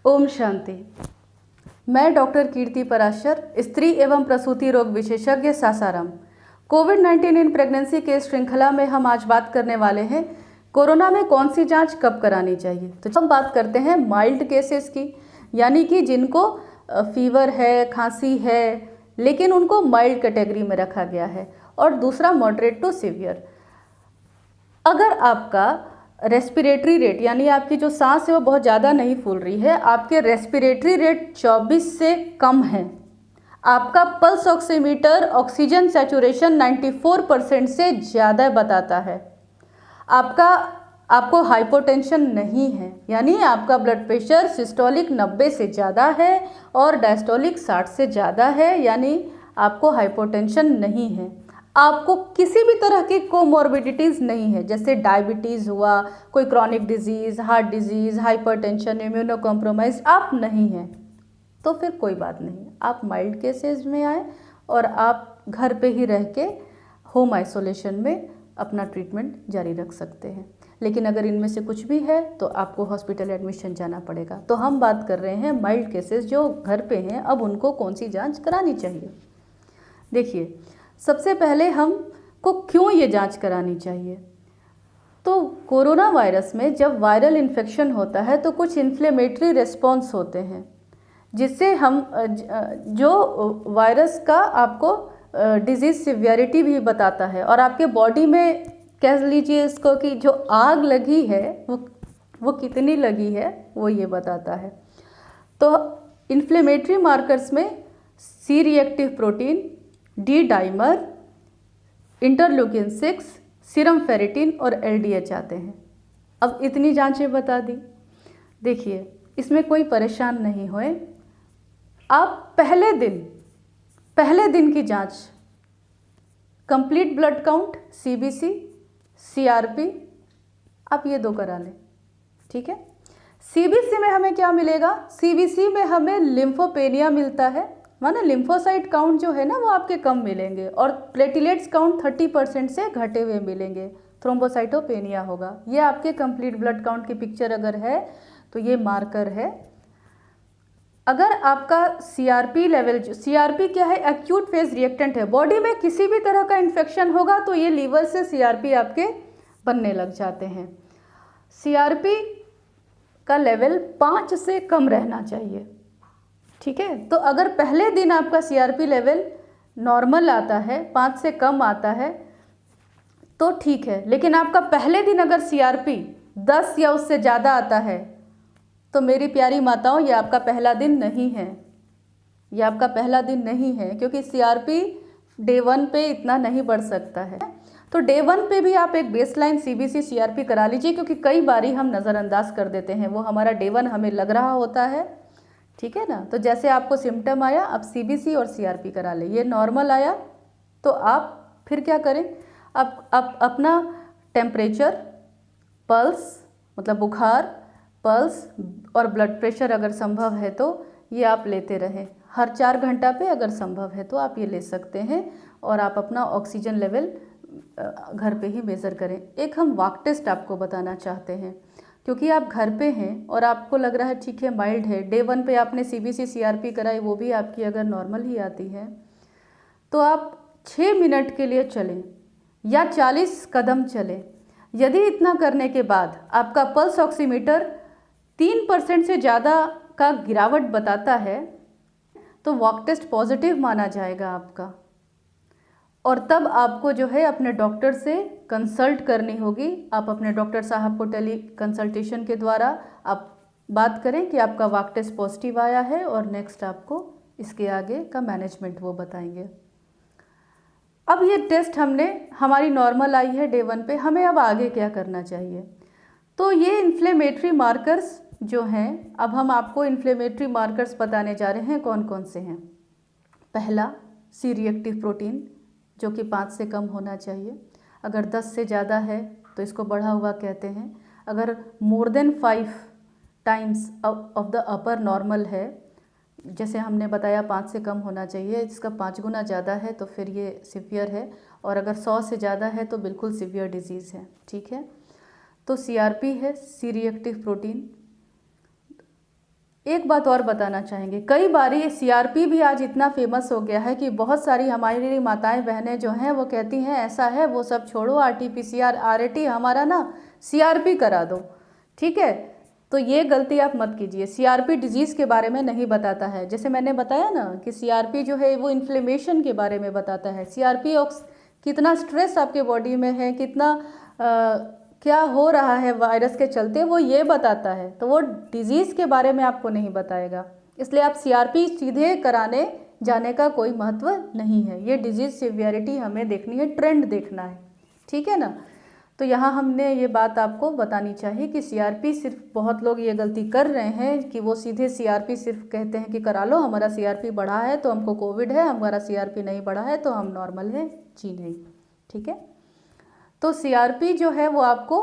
ओम शांति। मैं डॉक्टर कीर्ति पराशर, स्त्री एवं प्रसूति रोग विशेषज्ञ, सासाराम। कोविड-19 इन प्रेगनेंसी के श्रृंखला में हम आज बात करने वाले हैं कोरोना में कौन सी जांच कब करानी चाहिए। तो हम बात करते हैं माइल्ड केसेस की, यानी कि जिनको फीवर है, खांसी है, लेकिन उनको माइल्ड कैटेगरी में रखा गया है। और दूसरा मॉडरेट टू सीवियर। अगर आपका रेस्पिरेटरी रेट यानी आपकी जो सांस है वो बहुत ज़्यादा नहीं फूल रही है, आपके रेस्पिरेटरी रेट 24 से कम है, आपका पल्स ऑक्सीमीटर ऑक्सीजन सैचुरेशन 94% से ज़्यादा बताता है, आपको हाइपोटेंशन नहीं है, यानी आपका ब्लड प्रेशर सिस्टोलिक 90 से ज़्यादा है और डायस्टोलिक 60 से ज़्यादा है, यानी आपको हाइपोटेंशन नहीं है, आपको किसी भी तरह की कोमॉर्बिडिटीज़ नहीं है, जैसे डायबिटीज़ हुआ, कोई chronic disease, heart disease, hypertension, immuno compromise आप नहीं हैं, तो फिर कोई बात नहीं, आप माइल्ड केसेस में आए और आप घर पे ही रह के होम आइसोलेशन में अपना ट्रीटमेंट जारी रख सकते हैं। लेकिन अगर इनमें से कुछ भी है तो आपको हॉस्पिटल एडमिशन जाना पड़ेगा। तो हम बात कर रहे हैं माइल्ड केसेस जो घर पे हैं, अब उनको कौन सी जांच करानी चाहिए। देखिए, सबसे पहले हमको क्यों ये जांच करानी चाहिए। तो कोरोना वायरस में जब वायरल इन्फेक्शन होता है तो कुछ इन्फ्लेमेटरी रिस्पॉन्स होते हैं, जिससे हम जो वायरस का आपको डिजीज़ सिवियरिटी भी बताता है और आपके बॉडी में कह लीजिए इसको कि जो आग लगी है वो कितनी लगी है वो ये बताता है। तो इन्फ्लेमेटरी मार्कर्स में C reactive protein, D dimer, interleukin 6, serum ferritin और एलडीएच आते हैं। अब इतनी जांचें बता दी। देखिए, इसमें कोई परेशान नहीं होए, आप पहले दिन की जांच complete blood count, CBC, CRP, आप ये 2 करा लें, ठीक है। सीबीसी में हमें क्या मिलेगा, सीबीसी में हमें लिम्फोपेनिया मिलता है, माने लिम्फोसाइट काउंट जो है ना वो आपके कम मिलेंगे और प्लेटिलेट्स काउंट 30% से घटे हुए मिलेंगे, थ्रोम्बोसाइटोपेनिया होगा। ये आपके कंप्लीट ब्लड काउंट की पिक्चर अगर है तो ये मार्कर है। अगर आपका सीआरपी लेवल, जो सीआरपी क्या है, एक्यूट फेज रिएक्टेंट है, बॉडी में किसी भी तरह का इन्फेक्शन होगा तो ये लीवर से सीआरपी आपके बनने लग जाते हैं। सीआरपी का लेवल 5 से कम रहना चाहिए, ठीक है। तो अगर पहले दिन आपका सीआरपी लेवल नॉर्मल आता है, 5 से कम आता है तो ठीक है, लेकिन आपका पहले दिन अगर सीआरपी 10 या उससे ज़्यादा आता है तो मेरी प्यारी माताओं, ये आपका पहला दिन नहीं है, ये आपका पहला दिन नहीं है, क्योंकि सीआरपी डे 1 पे इतना नहीं बढ़ सकता है। तो डे 1 पे भी आप एक बेसलाइन सीबीसी सीआरपी करा लीजिए, क्योंकि कई बारी हम नज़रअंदाज कर देते हैं, वो हमारा डे 1 हमें लग रहा होता है, ठीक है ना। तो जैसे आपको सिम्टम आया, आप सीबीसी और सीआरपी करा लें। ये नॉर्मल आया तो आप फिर क्या करें, आप अपना टेम्परेचर, पल्स मतलब बुखार, पल्स और ब्लड प्रेशर अगर संभव है तो ये आप लेते रहें। हर 4 घंटा पे अगर संभव है तो आप ये ले सकते हैं। और आप अपना ऑक्सीजन लेवल घर पे ही मेज़र करें। एक हम वॉक टेस्ट आपको बताना चाहते हैं, क्योंकि आप घर पे हैं और आपको लग रहा है ठीक है माइल्ड है, डे 1 पे आपने सीबीसी सीआरपी कराई, वो भी आपकी अगर नॉर्मल ही आती है, तो आप 6 मिनट के लिए चलें या 40 कदम चलें। यदि इतना करने के बाद आपका पल्स ऑक्सीमीटर 3% से ज़्यादा का गिरावट बताता है तो वॉक टेस्ट पॉजिटिव माना जाएगा आपका, और तब आपको जो है अपने डॉक्टर से कंसल्ट करनी होगी। आप अपने डॉक्टर साहब को टेली कंसल्टेशन के द्वारा आप बात करें कि आपका वॉक टेस्ट पॉजिटिव आया है, और नेक्स्ट आपको इसके आगे का मैनेजमेंट वो बताएंगे। अब ये टेस्ट हमारी नॉर्मल आई है डे 1 पे, हमें अब आगे क्या करना चाहिए। तो ये इन्फ्लेमेटरी मार्कर्स जो हैं, अब हम आपको इन्फ्लेमेटरी मार्कर्स बताने जा रहे हैं कौन कौन से हैं। पहला, सी रिएक्टिव प्रोटीन जो कि 5 से कम होना चाहिए। अगर 10 से ज़्यादा है तो इसको बढ़ा हुआ कहते हैं। अगर more than 5 times of the upper normal है, जैसे हमने बताया 5 से कम होना चाहिए, इसका 5 गुना ज़्यादा है तो फिर ये सीवियर है, और अगर 100 से ज़्यादा है तो बिल्कुल सीवियर डिजीज़ है, ठीक है। तो सीआरपी है, सी रिएक्टिव प्रोटीन। एक बात और बताना चाहेंगे, कई बारी सीआरपी भी आज इतना फेमस हो गया है कि बहुत सारी हमारी माताएं बहनें जो हैं वो कहती हैं ऐसा है वो सब छोड़ो, आरटीपीसीआर आरएटी, हमारा ना सीआरपी करा दो। ठीक है, तो ये गलती आप मत कीजिए। सीआरपी डिजीज़ के बारे में नहीं बताता है। जैसे मैंने बताया ना कि सीआरपी जो है वो इन्फ्लेमेशन के बारे में बताता है। सीआरपी कितना स्ट्रेस आपके बॉडी में है, कितना क्या हो रहा है वायरस के चलते, वो ये बताता है। तो वो डिजीज़ के बारे में आपको नहीं बताएगा, इसलिए आप सीआरपी सीधे कराने जाने का कोई महत्व नहीं है। ये डिजीज़ सिवियरिटी हमें देखनी है, ट्रेंड देखना है। ठीक है ना, तो यहाँ हमने ये बात आपको बतानी चाहिए कि सीआरपी सिर्फ, बहुत लोग ये गलती कर रहे हैं कि वो सीधे सीआरपी सिर्फ कहते हैं कि करा लो, हमारा सीआरपी बढ़ा है तो हमको कोविड है, हमारा सीआरपी नहीं बढ़ा है तो हम नॉर्मल है। जी नहीं। ठीक है, तो सीआरपी जो है वो आपको,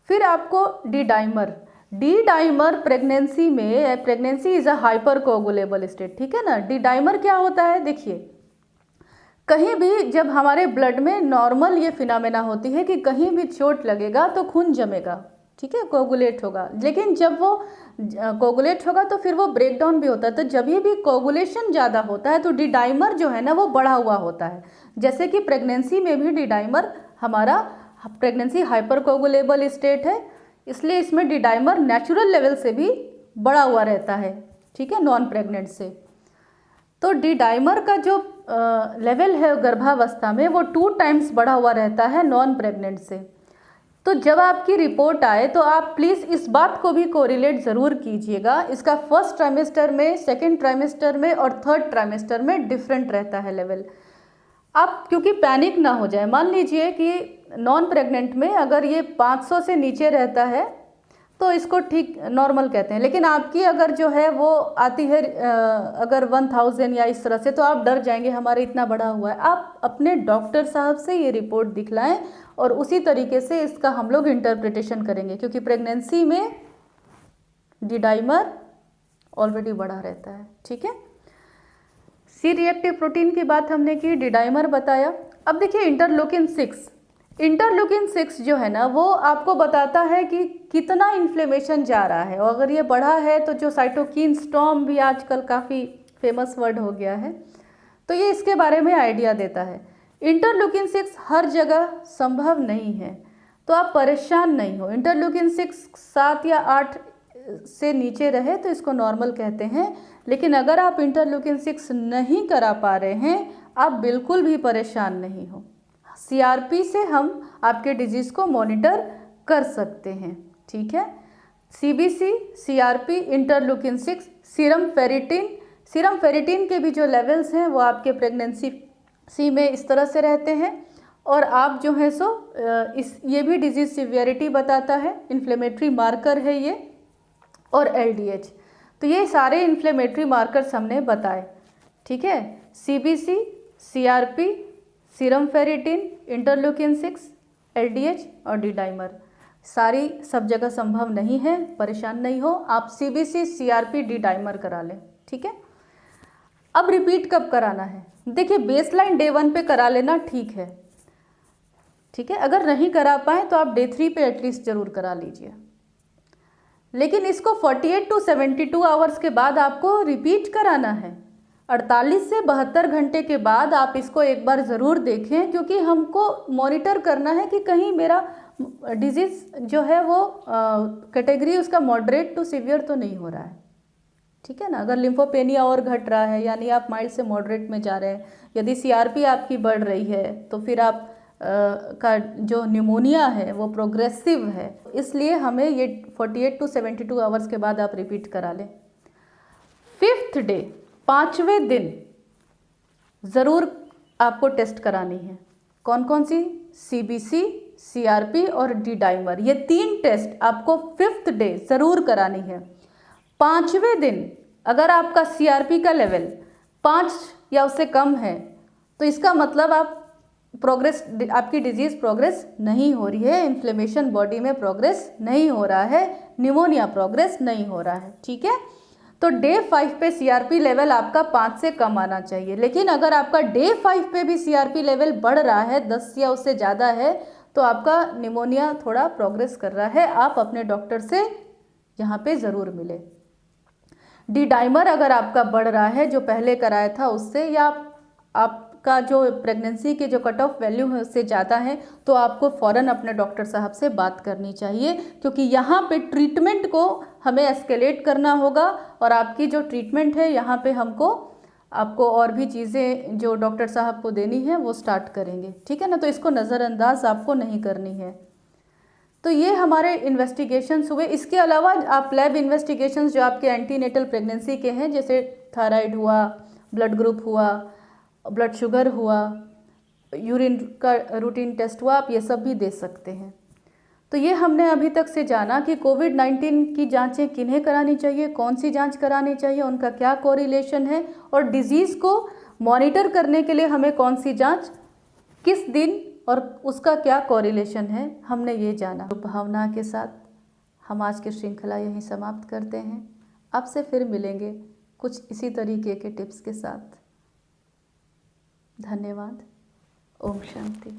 फिर आपको डी डाइमर प्रेगनेंसी में, pregnancy is a hypercoagulable state. ठीक है ना, डी डाइमर क्या होता है, देखिए कहीं भी जब हमारे ब्लड में नॉर्मल ये फिनोमेना होती है कि कहीं भी चोट लगेगा तो खून जमेगा, ठीक है, कोगुलेट होगा, लेकिन जब वो कोगुलेट होगा तो फिर वो ब्रेक डाउन भी होता है। तो जब भी कोगुलेशन ज़्यादा होता है तो डी डाइमर जो है ना वो बढ़ा हुआ होता है। जैसे कि प्रेगनेंसी में भी डी डाइमर, हमारा प्रेगनेंसी हाइपर कोगुलेबल स्टेट है, इसलिए इसमें डी डाइमर नेचुरल लेवल से भी बढ़ा हुआ रहता है। ठीक है, नॉन प्रेग्नेंट से। तो डी डाइमर का जो लेवल है गर्भावस्था में वो 2 टाइम्स बढ़ा हुआ रहता है नॉन प्रेग्नेंट से। तो जब आपकी रिपोर्ट आए तो आप प्लीज़ इस बात को भी कोरिलेट ज़रूर कीजिएगा, इसका फर्स्ट ट्राइमेस्टर में, सेकेंड ट्राइमेस्टर में और थर्ड ट्राइमेस्टर में डिफरेंट रहता है लेवल। आप क्योंकि पैनिक ना हो जाए, मान लीजिए कि नॉन प्रेग्नेंट में अगर ये 500 से नीचे रहता है तो इसको ठीक नॉर्मल कहते हैं, लेकिन आपकी अगर जो है वो आती है अगर 1000 या इस तरह से, तो आप डर जाएंगे हमारे इतना बढ़ा हुआ है। आप अपने डॉक्टर साहब से ये रिपोर्ट दिखलाएं और उसी तरीके से इसका हम लोग इंटरप्रिटेशन करेंगे, क्योंकि प्रेगनेंसी में डी डाइमर ऑलरेडी बढ़ा रहता है। ठीक है, सी रिएक्टिव प्रोटीन की बात हमने की, डी डाइमर बताया। अब देखिए इंटरल्यूकिन 6 जो है ना वो आपको बताता है कि कितना इन्फ्लेमेशन जा रहा है, और अगर ये बढ़ा है तो जो साइटोकिन स्टॉर्म भी आजकल काफ़ी फेमस वर्ड हो गया है, तो ये इसके बारे में आइडिया देता है। इंटरल्यूकिन 6 हर जगह संभव नहीं है, तो आप परेशान नहीं हो। इंटरल्यूकिन 6 7 या 8 से नीचे रहे तो इसको नॉर्मल कहते हैं, लेकिन अगर आप इंटरल्यूकिन 6 नहीं करा पा रहे हैं, आप बिल्कुल भी परेशान नहीं हो। सीआरपी से हम आपके डिजीज़ को मॉनिटर कर सकते हैं। ठीक है, CBC, CRP, interleukin 6, serum ferritin के भी जो लेवल्स हैं वो आपके प्रेगनेंसी में इस तरह से रहते हैं, और आप जो है सो ये भी डिजीज़ सिवियरिटी बताता है, इन्फ्लेमेटरी मार्कर है ये, और एलडीएच। तो ये सारे इन्फ्लेमेटरी मार्कर्स हमने बताए। ठीक है, CBC, CRP, serum ferritin, interleukin 6, LDH और डी डाइमर। सारी सब जगह संभव नहीं है, परेशान नहीं हो, आप सीबीसी, सीआरपी, डी डाइमर करा लें। ठीक है, अब रिपीट कब कराना है, देखिए बेसलाइन डे 1 पे करा लेना ठीक है। ठीक है, अगर नहीं करा पाए तो आप डे 3 पे एटलीस्ट ज़रूर करा लीजिए, लेकिन इसको 48 to 72 आवर्स के बाद आपको रिपीट कराना है। 48 से 72 घंटे के बाद आप इसको एक बार ज़रूर देखें, क्योंकि हमको मॉनिटर करना है कि कहीं मेरा डिजीज़ जो है वो कैटेगरी उसका मॉडरेट टू सीवियर तो नहीं हो रहा है। ठीक है ना, अगर लिम्फोपेनिया और घट रहा है, यानी आप माइल्ड से मॉडरेट में जा रहे हैं, यदि सीआरपी आपकी बढ़ रही है तो फिर आप का जो न्यूमोनिया है वो प्रोग्रेसिव है, इसलिए हमें ये 48 to 72 आवर्स के बाद आप रिपीट करा लें। 5th डे, 5वें दिन ज़रूर आपको टेस्ट करानी है। कौन कौन सी, सीबीसी, सीआरपी और डी डाइमर, ये 3 टेस्ट आपको 5th डे ज़रूर करानी है। 5वें दिन अगर आपका सीआरपी का लेवल 5 या उससे कम है तो इसका मतलब आपकी डिजीज़ प्रोग्रेस नहीं हो रही है, इन्फ्लेमेशन बॉडी में प्रोग्रेस नहीं हो रहा है, निमोनिया प्रोग्रेस नहीं हो रहा है। ठीक है, तो डे 5 पे सीआरपी लेवल आपका 5 से कम आना चाहिए, लेकिन अगर आपका डे 5 पे भी सीआरपी लेवल बढ़ रहा है, 10 या उससे ज़्यादा है, तो आपका निमोनिया थोड़ा प्रोग्रेस कर रहा है, आप अपने डॉक्टर से यहाँ पे ज़रूर मिले। डी डाइमर अगर आपका बढ़ रहा है जो पहले कराया था उससे, या आपका जो प्रेगनेंसी के जो कट ऑफ वैल्यू है उससे ज़्यादा है, तो आपको फ़ौरन अपने डॉक्टर साहब से बात करनी चाहिए, क्योंकि यहाँ पे ट्रीटमेंट को हमें एस्केलेट करना होगा और आपकी जो ट्रीटमेंट है यहाँ पे आपको और भी चीज़ें जो डॉक्टर साहब को देनी है वो स्टार्ट करेंगे, ठीक है ना। तो इसको नज़रअंदाज आपको नहीं करनी है। तो ये हमारे इन्वेस्टिगेशंस हुए। इसके अलावा आप लैब इन्वेस्टिगेशंस जो आपके एंटीनेटल प्रेगनेंसी के हैं, जैसे थायराइड हुआ, ब्लड ग्रुप हुआ, ब्लड शुगर हुआ, यूरिन का रूटीन टेस्ट हुआ, आप ये सब भी दे सकते हैं। तो ये हमने अभी तक से जाना कि कोविड-19 की जांचें किन्हें करानी चाहिए, कौन सी जांच करानी चाहिए, उनका क्या कोरिलेशन है, और डिजीज़ को मॉनिटर करने के लिए हमें कौन सी जांच किस दिन और उसका क्या कोरिलेशन है, हमने ये जाना। तो भावना के साथ हम आज की श्रृंखला यहीं समाप्त करते हैं। आपसे फिर मिलेंगे कुछ इसी तरीके के टिप्स के साथ। धन्यवाद। ओम शांति।